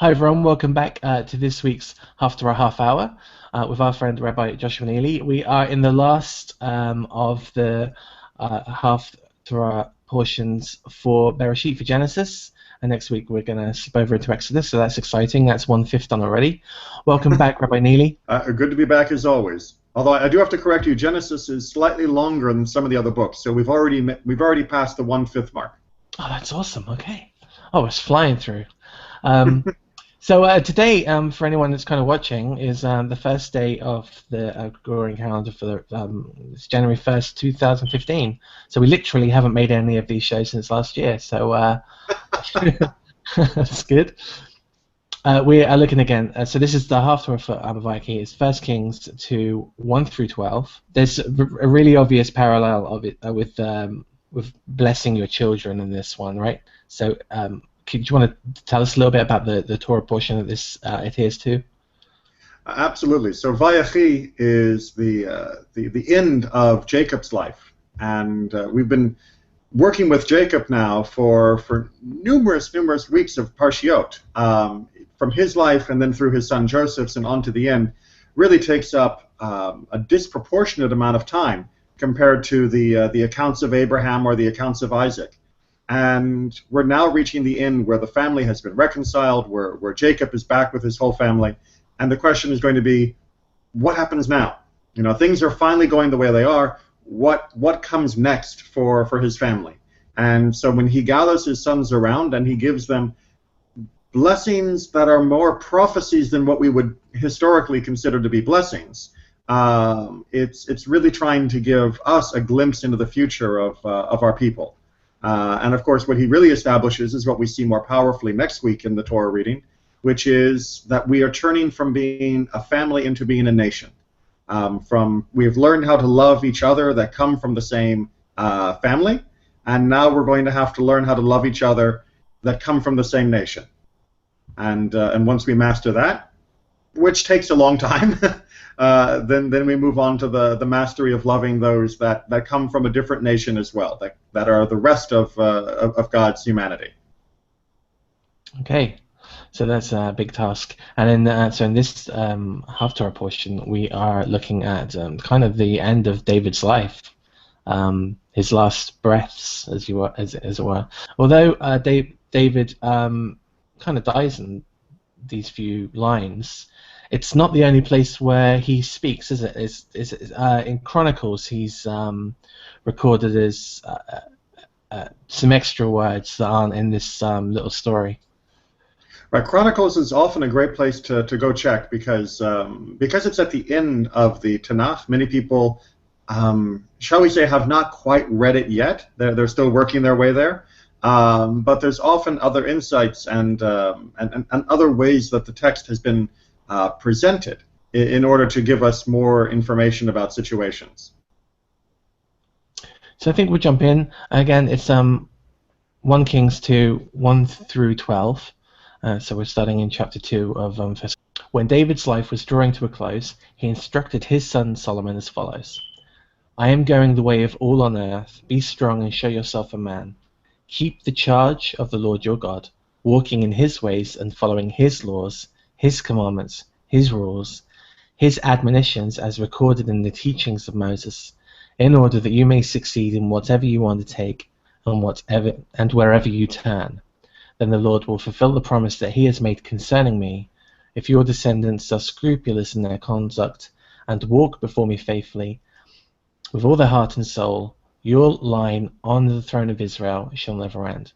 Hi everyone, welcome back to this week's Haftarah Halfhour with our friend Rabbi Joshua Neely. We are in the last of the Haftarah portions for Bereshit, for Genesis, and next week we're going to slip over into Exodus, so that's exciting. That's 1/5 done already. Welcome back, Rabbi Neely. Good to be back as always. Although I do have to correct you, Genesis is slightly longer than some of the other books, so we've already passed the 1/5 mark. Oh, that's awesome. Okay. Oh, it's flying through. So today, for anyone that's kind of watching, is the first day of the Gregorian calendar for it's January 1st, 2015. So we literally haven't made any of these shows since last year. So that's good. We are looking again. So this is the Haftarah for Vayechi. It's 1 Kings 2, 1 through 12. There's a really obvious parallel of it with blessing your children in this one, right? So. Do you want to tell us a little bit about the Torah portion that this adheres to? Absolutely. So Vayechi is the end of Jacob's life, and we've been working with Jacob now for numerous weeks of Parshiot, from his life and then through his son Joseph's and on to the end. Really takes up a disproportionate amount of time compared to the accounts of Abraham or the accounts of Isaac. And we're now reaching the end where the family has been reconciled, where Jacob is back with his whole family, and the question is going to be, what happens now? You know, things are finally going the way they are. What comes next for his family? And so when he gathers his sons around and he gives them blessings that are more prophecies than what we would historically consider to be blessings, it's really trying to give us a glimpse into the future of our people. And of course, what he really establishes is what we see more powerfully next week in the Torah reading, which is that we are turning from being a family into being a nation. We have learned how to love each other that come from the same family, and now we're going to have to learn how to love each other that come from the same nation. And once we master that, which takes a long time, then we move on to the mastery of loving those that come from a different nation as well, that are the rest of God's humanity. Okay, so that's a big task. And then, so in this Haftarah portion, we are looking at kind of the end of David's life, his last breaths, as it were. Although David kind of dies in these few lines, it's not the only place where he speaks, is it? In Chronicles, he's recorded as some extra words that aren't in this little story. Right, Chronicles is often a great place to go check because it's at the end of the Tanakh. Many people, shall we say, have not quite read it yet. They're still working their way there. But there's often other insights and other ways that the text has been presented in order to give us more information about situations. So I think we'll jump in. Again, it's 1 Kings 2, 1 through 12. So we're starting in chapter 2 of 1. When David's life was drawing to a close, he instructed his son Solomon as follows. I am going the way of all on earth. Be strong and show yourself a man. Keep the charge of the Lord your God, walking in his ways and following his laws, his commandments, his rules, his admonitions as recorded in the teachings of Moses, in order that you may succeed in whatever you undertake and wherever you turn. Then the Lord will fulfill the promise that he has made concerning me. If your descendants are scrupulous in their conduct and walk before me faithfully, with all their heart and soul, your line on the throne of Israel shall never end.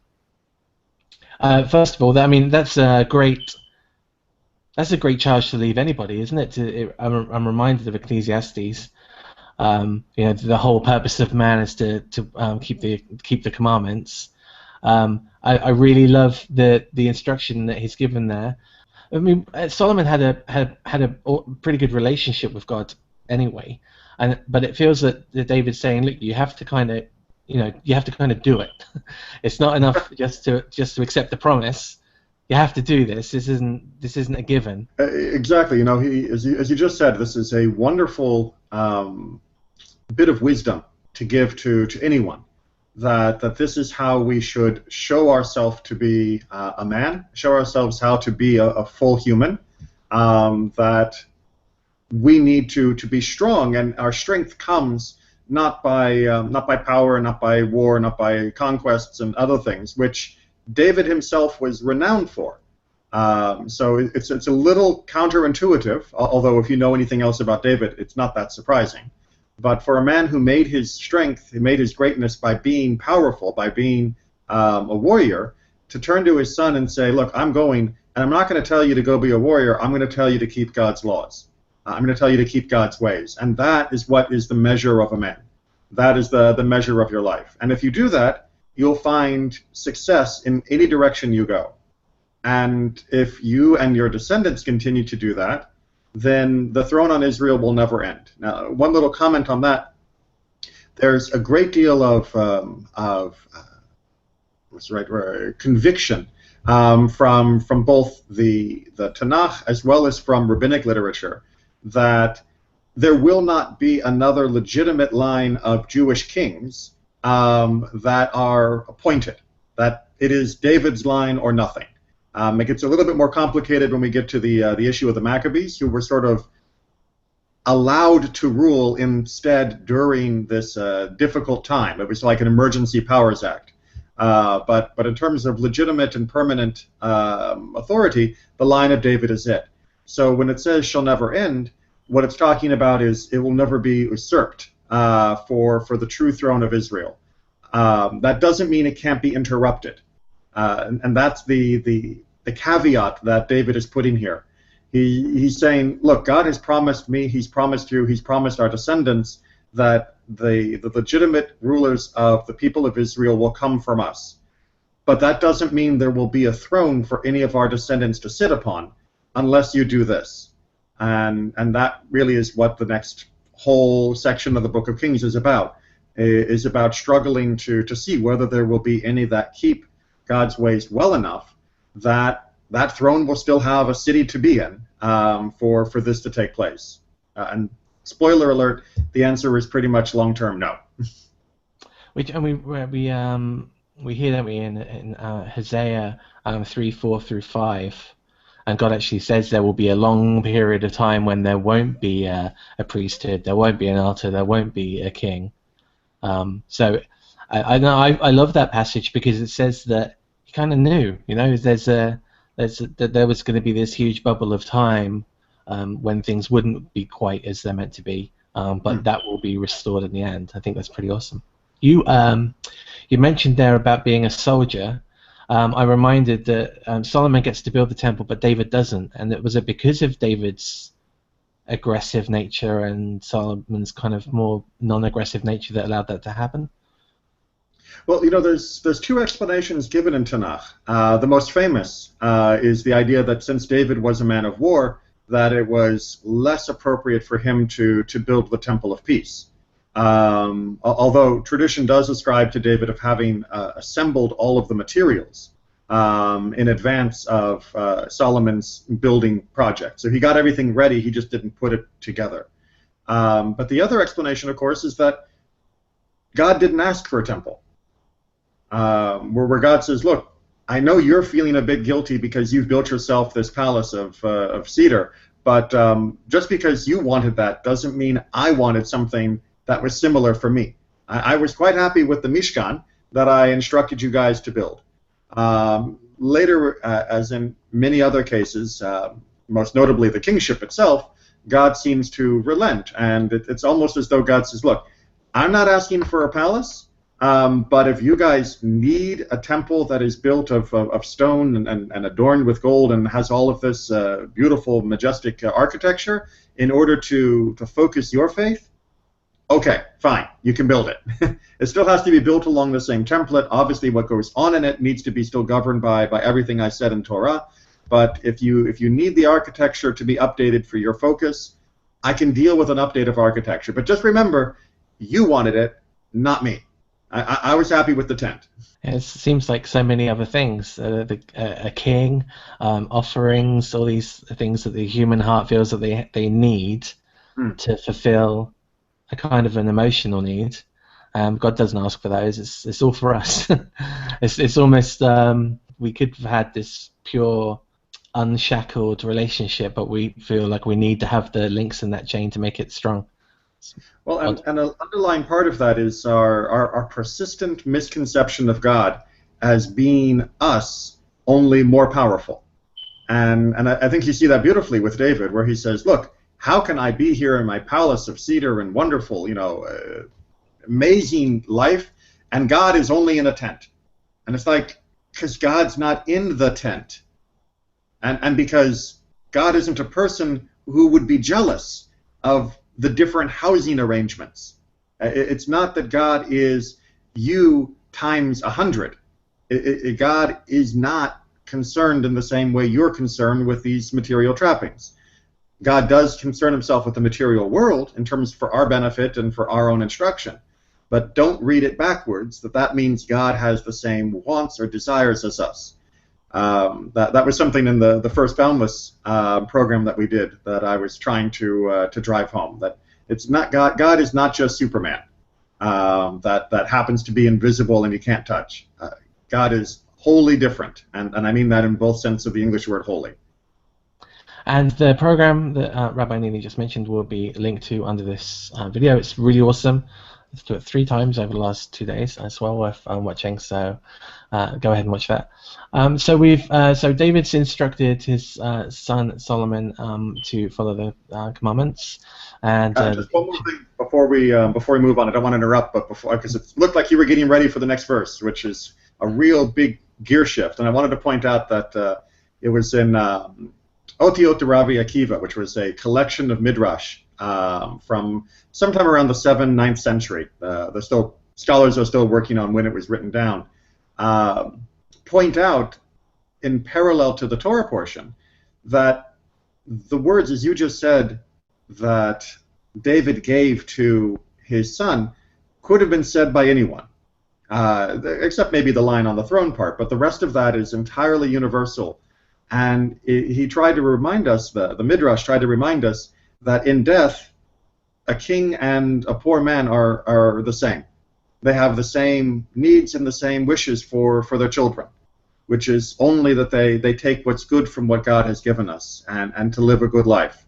First of all, I mean, that's a great charge to leave anybody, isn't it? I'm reminded of Ecclesiastes. The whole purpose of man is to keep the commandments. I really love the instruction that he's given there. I mean, Solomon had a pretty good relationship with God anyway, but it feels that David's saying, look, you have to kind of do it. It's not enough just to accept the promise. You have to do this. This isn't a given. Exactly. You know, as you just said, this is a wonderful bit of wisdom to give to anyone. that this is how we should show ourselves to be a man, show ourselves how to be a full human, that we need to be strong, and our strength comes not by power, not by war, not by conquests and other things, which David himself was renowned for. So it's a little counterintuitive, although if you know anything else about David, it's not that surprising. But for a man who made his strength, he made his greatness by being powerful, by being a warrior, to turn to his son and say, look, I'm going, and I'm not going to tell you to go be a warrior, I'm going to tell you to keep God's laws. I'm going to tell you to keep God's ways. And that is what is the measure of a man. That is the measure of your life. And if you do that, you'll find success in any direction you go. And if you and your descendants continue to do that, then the throne on Israel will never end. Now, one little comment on that. There's a great deal of conviction from both the Tanakh as well as from rabbinic literature that there will not be another legitimate line of Jewish kings that are appointed, that it is David's line or nothing. It gets a little bit more complicated when we get to the issue of the Maccabees, who were sort of allowed to rule instead during this difficult time. It was like an Emergency Powers Act. But in terms of legitimate and permanent authority, the line of David is it. So when it says shall never end, what it's talking about is it will never be usurped for the true throne of Israel. That doesn't mean it can't be interrupted. And that's the caveat that David is putting here. He's saying, look, God has promised me, he's promised you, he's promised our descendants that the legitimate rulers of the people of Israel will come from us. But that doesn't mean there will be a throne for any of our descendants to sit upon unless you do this. And that really is what the next whole section of the Book of Kings is about struggling to see whether there will be any that keep God's ways well enough that that throne will still have a city to be in for this to take place. And spoiler alert, the answer is pretty much long-term no. We hear that in Hosea 3:4-5, and God actually says there will be a long period of time when there won't be a priesthood, there won't be an altar, there won't be a king. So I love that passage because it says that he kind of knew, that there was going to be this huge bubble of time when things wouldn't be quite as they're meant to be, but that will be restored in the end. I think that's pretty awesome. You mentioned there about being a soldier. I'm reminded that Solomon gets to build the temple, but David doesn't, and was it because of David's aggressive nature and Solomon's kind of more non-aggressive nature that allowed that to happen? Well, there's two explanations given in Tanakh. The most famous is the idea that since David was a man of war, that it was less appropriate for him to build the Temple of Peace. Although tradition does ascribe to David of having assembled all of the materials in advance of Solomon's building project. So he got everything ready, he just didn't put it together. But the other explanation, of course, is that God didn't ask for a temple. Where God says, look, I know you're feeling a bit guilty because you've built yourself this palace of cedar, but just because you wanted that doesn't mean I wanted something that was similar for me. I was quite happy with the Mishkan that I instructed you guys to build. Later, as in many other cases, most notably the kingship itself, God seems to relent, and it's almost as though God says, look, I'm not asking for a palace, but if you guys need a temple that is built of stone and adorned with gold and has all of this beautiful, majestic architecture in order to focus your faith, okay, fine, you can build it. It still has to be built along the same template. Obviously, what goes on in it needs to be still governed by everything I said in Torah. But if you need the architecture to be updated for your focus, I can deal with an update of architecture. But just remember, you wanted it, not me. I was happy with the tent. It seems like so many other things. A king, offerings, all these things that the human heart feels that they need to fulfill a kind of an emotional need. God doesn't ask for those. It's all for us. It's almost we could have had this pure, unshackled relationship, but we feel like we need to have the links in that chain to make it strong. Well, and an underlying part of that is our persistent misconception of God as being us, only more powerful. And I think you see that beautifully with David, where he says, look, how can I be here in my palace of cedar and wonderful, amazing life, and God is only in a tent? And it's like, because God's not in the tent. And because God isn't a person who would be jealous of the different housing arrangements. It's not that God is you times 100. God is not concerned in the same way you're concerned with these material trappings. God does concern himself with the material world in terms for our benefit and for our own instruction. But don't read it backwards, that means God has the same wants or desires as us. That was something in the first Boundless program that we did that I was trying to drive home. That it's not God is not just Superman that happens to be invisible and you can't touch. God is wholly different, and I mean that in both senses of the English word holy. And the program that Rabbi Neely just mentioned will be linked to under this video. It's really awesome. Let's do it 3 times over the last 2 days. It's well worth watching. So go ahead and watch that. So David's instructed his son Solomon to follow the commandments. And just one more thing before we move on. I don't want to interrupt, but because it looked like you were getting ready for the next verse, which is a real big gear shift. And I wanted to point out that it was in Otiot Rabbi Akiva, which was a collection of midrash from sometime around the 7th, 9th century. Scholars are still working on when it was written down. Point out, in parallel to the Torah portion, that the words, as you just said, that David gave to his son could have been said by anyone, except maybe the line on the throne part, but the rest of that is entirely universal. And he tried to remind us, the Midrash tried to remind us, that in death, a king and a poor man are the same. They have the same needs and the same wishes for their children, which is only that they take what's good from what God has given us and to live a good life.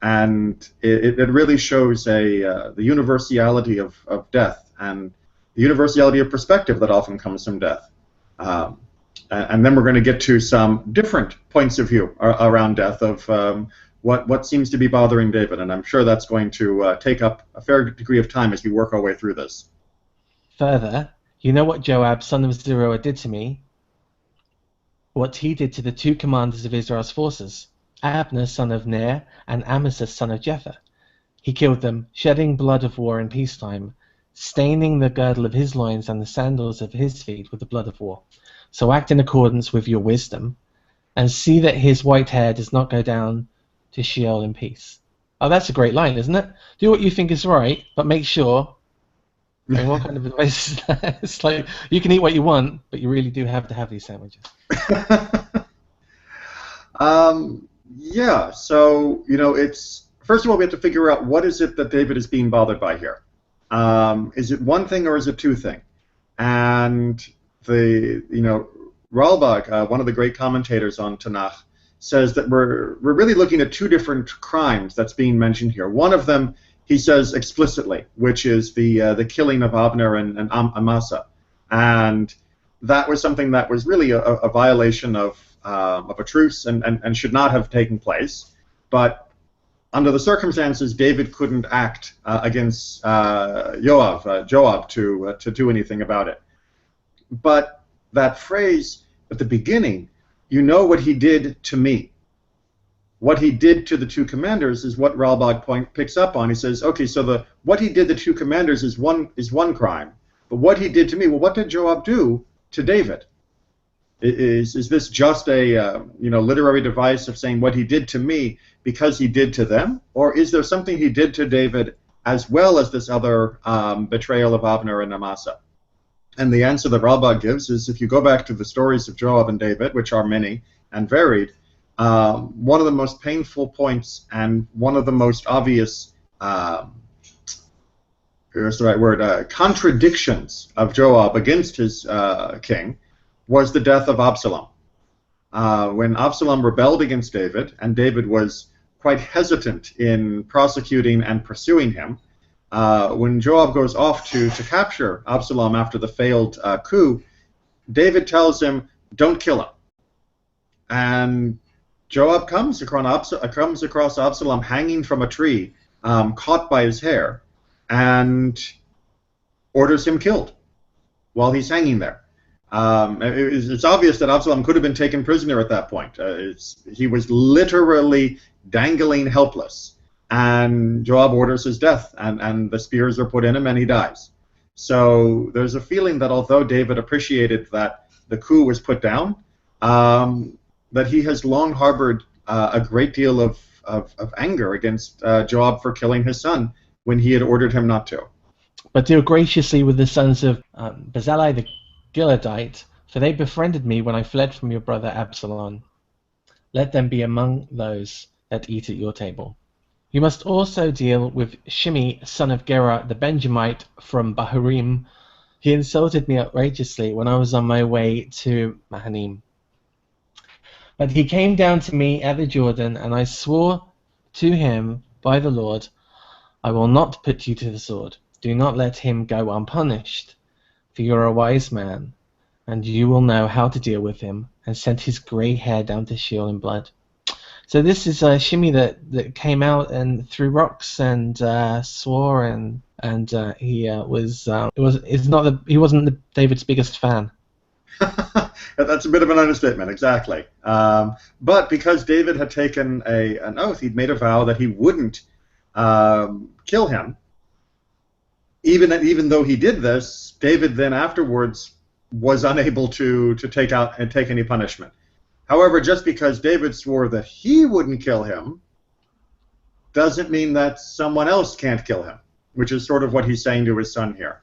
And it really shows the universality of death and the universality of perspective that often comes from death. And then we're going to get to some different points of view around death of what seems to be bothering David, and I'm sure that's going to take up a fair degree of time as we work our way through this. Further, you know what Joab, son of Zeruiah, did to me? What he did to the 2 commanders of Israel's forces, Abner, son of Ner, and Amasa, son of Jether. He killed them, shedding blood of war in peacetime, staining the girdle of his loins and the sandals of his feet with the blood of war. So act in accordance with your wisdom, and see that his white hair does not go down to Sheol in peace. Oh, that's a great line, isn't it? Do what you think is right, but make sure. I mean, what kind of advice is that? It's like, you can eat what you want, but you really do have to have these sandwiches. Yeah, so, it's, first of all, we have to figure out what is it that David is being bothered by here. Is it one thing or is it 2 things? And Ralbag, one of the great commentators on Tanakh, says that we're really looking at 2 different crimes that's being mentioned here. One of them, he says explicitly, which is the killing of Abner and Amasa, and that was something that was really a violation of a truce and should not have taken place. But under the circumstances, David couldn't act against Joab to do anything about it. But that phrase at the beginning, you know what he did to me. What he did to the 2 commanders is what Ralbag picks up on. He says, okay, so what he did to the 2 commanders is one crime, but what he did to me, well, what did Joab do to David? Is this just a literary device of saying what he did to me because he did to them, or is there something he did to David as well as this other betrayal of Abner and Amasa? And the answer that Ralbag gives is, if you go back to the stories of Joab and David, which are many and varied, one of the most painful points and one of the most obvious here's the right word, contradictions of Joab against his king was the death of Absalom. When Absalom rebelled against David, and David was quite hesitant in prosecuting and pursuing him, when Joab goes off to capture Absalom after the failed coup, David tells him, don't kill him. And Joab comes across Absalom hanging from a tree, caught by his hair, and orders him killed while he's hanging there. It's obvious that Absalom could have been taken prisoner at that point. He was literally dangling helpless, and Joab orders his death, and the spears are put in him, and he dies. So there's a feeling that although David appreciated that the coup was put down, that he has long harbored a great deal of anger against Joab for killing his son when he had ordered him not to. But deal graciously with the sons of Barzillai the Gileadite, for they befriended me when I fled from your brother Absalom. Let them be among those that eat at your table. You must also deal with Shimei, son of Gera, the Benjamite from Bahurim. He insulted me outrageously when I was on my way to Mahanaim. But he came down to me at the Jordan, and I swore to him by the Lord, I will not put you to the sword. Do not let him go unpunished, for you are a wise man, and you will know how to deal with him, and sent his grey hair down to Sheol in blood. So this is Shimei that came out and threw rocks and swore, and he wasn't David's biggest fan. That's a bit of an understatement, exactly. But because David had taken an oath, he'd made a vow that he wouldn't kill him. Even though he did this, David then afterwards was unable to take any punishment. However, just because David swore that he wouldn't kill him doesn't mean that someone else can't kill him, which is sort of what he's saying to his son here.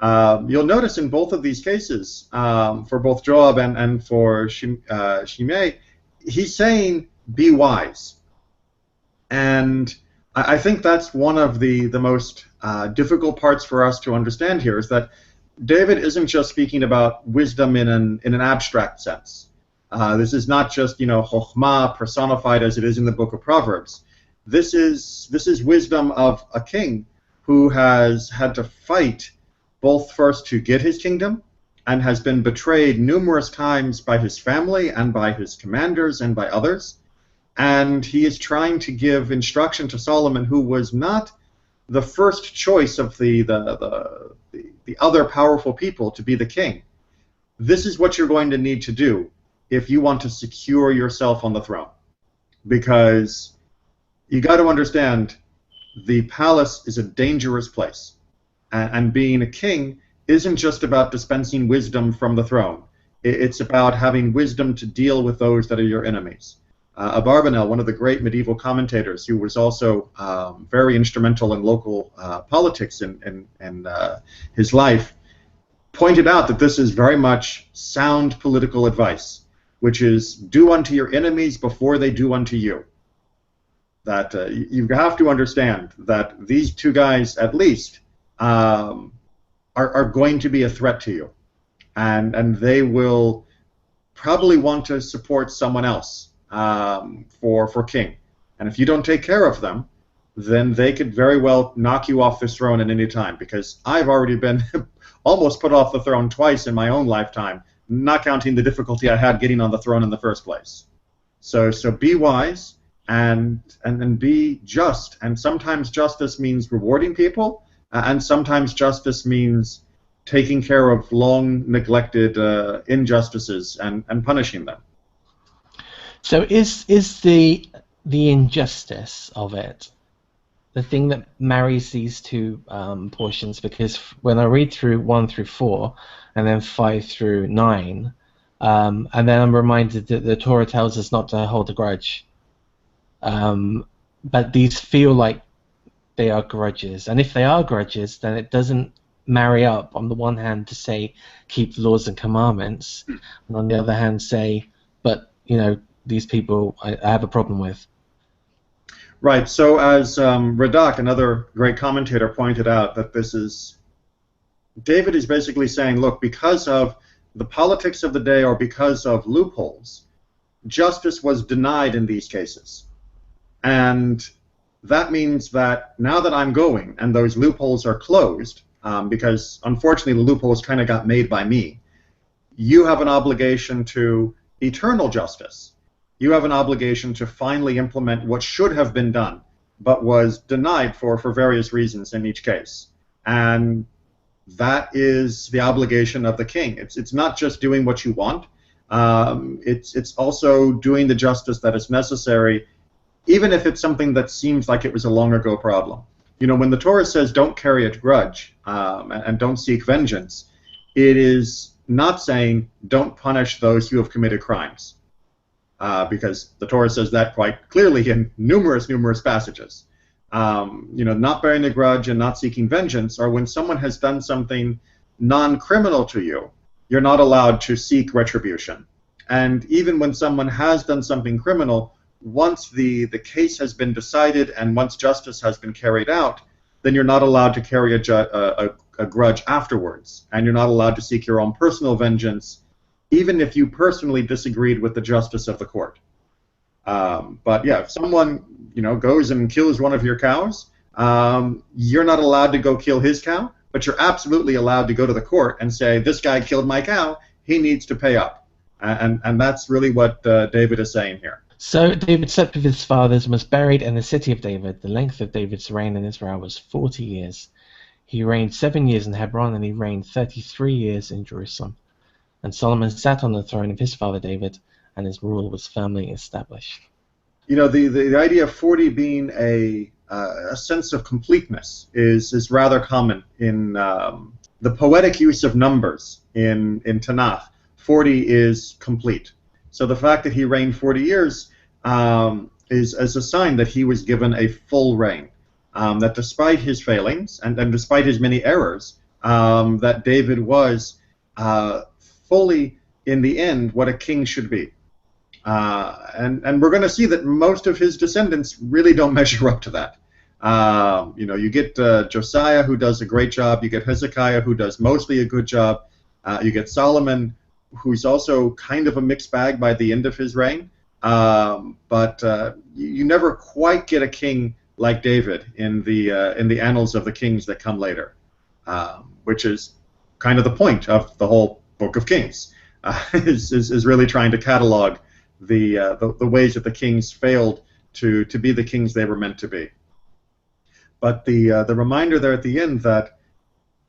You'll notice in both of these cases, for both Joab and for Shimei, he's saying, be wise. And I think that's one of the most difficult parts for us to understand here, is that David isn't just speaking about wisdom in an abstract sense. This is not just, chokhmah personified as it is in the book of Proverbs. This is wisdom of a king who has had to fight both first to get his kingdom and has been betrayed numerous times by his family and by his commanders and by others. And he is trying to give instruction to Solomon, who was not the first choice of the other powerful people to be the king. This is what you're going to need to do if you want to secure yourself on the throne. Because you got to understand, the palace is a dangerous place. And being a king isn't just about dispensing wisdom from the throne. It's about having wisdom to deal with those that are your enemies. Abarbanel, one of the great medieval commentators, who was also very instrumental in local politics in his life, pointed out that this is very much sound political advice, which is do unto your enemies before they do unto you. That you have to understand that these two guys, at least, are going to be a threat to you, and they will probably want to support someone else for king. And if you don't take care of them, then they could very well knock you off this throne at any time, because I've already been almost put off the throne twice in my own lifetime, not counting the difficulty I had getting on the throne in the first place. So be wise and be just. And sometimes justice means rewarding people, and sometimes justice means taking care of long neglected injustices and punishing them. So is the injustice of it the thing that marries these two portions? Because when I read through 1 through 4 and then 5 through 9, and then I'm reminded that the Torah tells us not to hold a grudge, but these feel like they are grudges, and if they are grudges, then it doesn't marry up on the one hand to say keep the laws and commandments, and on the other hand say, but these people I have a problem with. Right. So as Radak, another great commentator, pointed out, that David is basically saying, look, because of the politics of the day or because of loopholes, justice was denied in these cases. And that means that now that I'm going and those loopholes are closed, because unfortunately the loopholes kind of got made by me, you have an obligation to eternal justice. You have an obligation to finally implement what should have been done, but was denied for various reasons in each case. And that is the obligation of the king. It's not just doing what you want. It's also doing the justice that is necessary, even if it's something that seems like it was a long ago problem. You know, when the Torah says don't carry a grudge and don't seek vengeance, it is not saying don't punish those who have committed crimes, because the Torah says that quite clearly in numerous passages. Not bearing a grudge and not seeking vengeance are when someone has done something non-criminal to you, you're not allowed to seek retribution. And even when someone has done something criminal, once the case has been decided and once justice has been carried out, then you're not allowed to carry a grudge afterwards, and you're not allowed to seek your own personal vengeance, even if you personally disagreed with the justice of the court. But yeah, if someone goes and kills one of your cows, you're not allowed to go kill his cow, but you're absolutely allowed to go to the court and say, this guy killed my cow, he needs to pay up. And that's really what David is saying here. So David slept with his fathers and was buried in the city of David. The length of David's reign in Israel was 40 years. He reigned 7 years in Hebron, and he reigned 33 years in Jerusalem. And Solomon sat on the throne of his father David, and his rule was firmly established. You know, the idea of 40 being a sense of completeness is rather common in the poetic use of numbers in Tanakh. 40 is complete. So the fact that he reigned 40 years is as a sign that he was given a full reign. That despite his failings and despite his many errors, that David was fully, in the end, what a king should be. And we're going to see that most of his descendants really don't measure up to that. You get Josiah, who does a great job. You get Hezekiah, who does mostly a good job. You get Solomon, who's also kind of a mixed bag by the end of his reign. But you never quite get a king like David in the annals of the kings that come later, which is kind of the point of the whole Book of Kings, is really trying to catalog the ways that the kings failed to be the kings they were meant to be. But the reminder there at the end that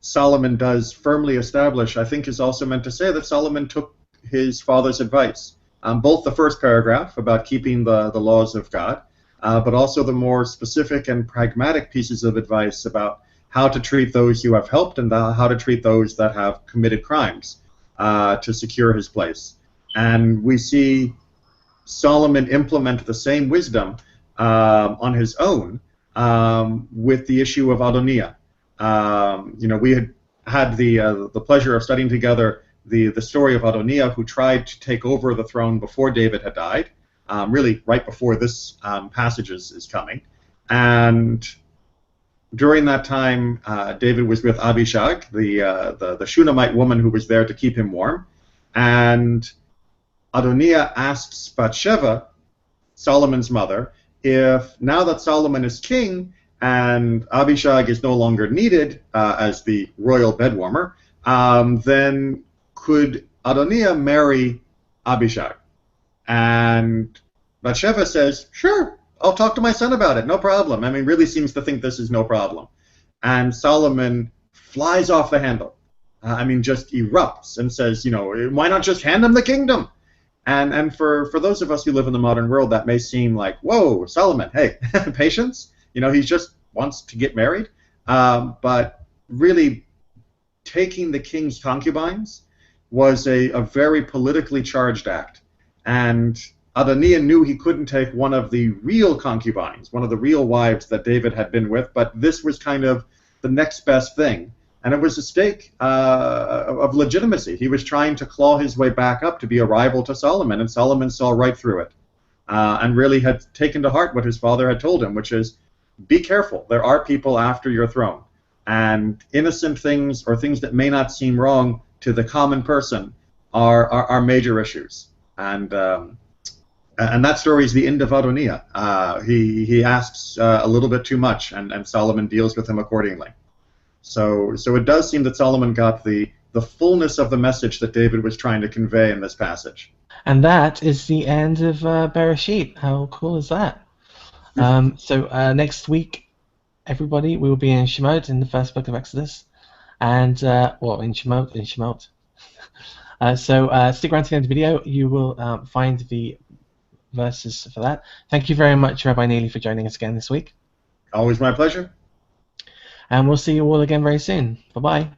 Solomon does firmly establish, I think, is also meant to say that Solomon took his father's advice. Both the first paragraph about keeping the laws of God, but also the more specific and pragmatic pieces of advice about how to treat those you have helped and how to treat those that have committed crimes to secure his place. And we see Solomon implement the same wisdom on his own with the issue of Adoniah. We had the pleasure of studying together the story of Adoniah, who tried to take over the throne before David had died, really right before this passage is coming. And during that time, David was with Abishag, the Shunammite woman who was there to keep him warm. And Adoniah asks Bathsheba, Solomon's mother, if now that Solomon is king and Abishag is no longer needed as the royal bedwarmer, then could Adoniah marry Abishag? And Bathsheba says, sure, I'll talk to my son about it, no problem. I mean, really seems to think this is no problem. And Solomon flies off the handle. Just erupts and says, why not just hand him the kingdom? And for those of us who live in the modern world, that may seem like, whoa, Solomon, hey, patience. He just wants to get married. But really, taking the king's concubines was a very politically charged act. And Adoniah knew he couldn't take one of the real concubines, one of the real wives that David had been with, but this was kind of the next best thing. And it was a stake of legitimacy. He was trying to claw his way back up to be a rival to Solomon, and Solomon saw right through it. and really had taken to heart what his father had told him, which is, be careful. There are people after your throne, and innocent things or things that may not seem wrong to the common person are major issues. And that story is the end of Adoniah. He asks a little bit too much, and Solomon deals with him accordingly. So it does seem that Solomon got the fullness of the message that David was trying to convey in this passage. And that is the end of Bereshit. How cool is that? So next week, everybody, we will be in Shemot, in the first book of Exodus, and in Shemot. So stick around to the end of the video. You will find the verses for that. Thank you very much, Rabbi Neely, for joining us again this week. Always my pleasure. And we'll see you all again very soon. Bye-bye.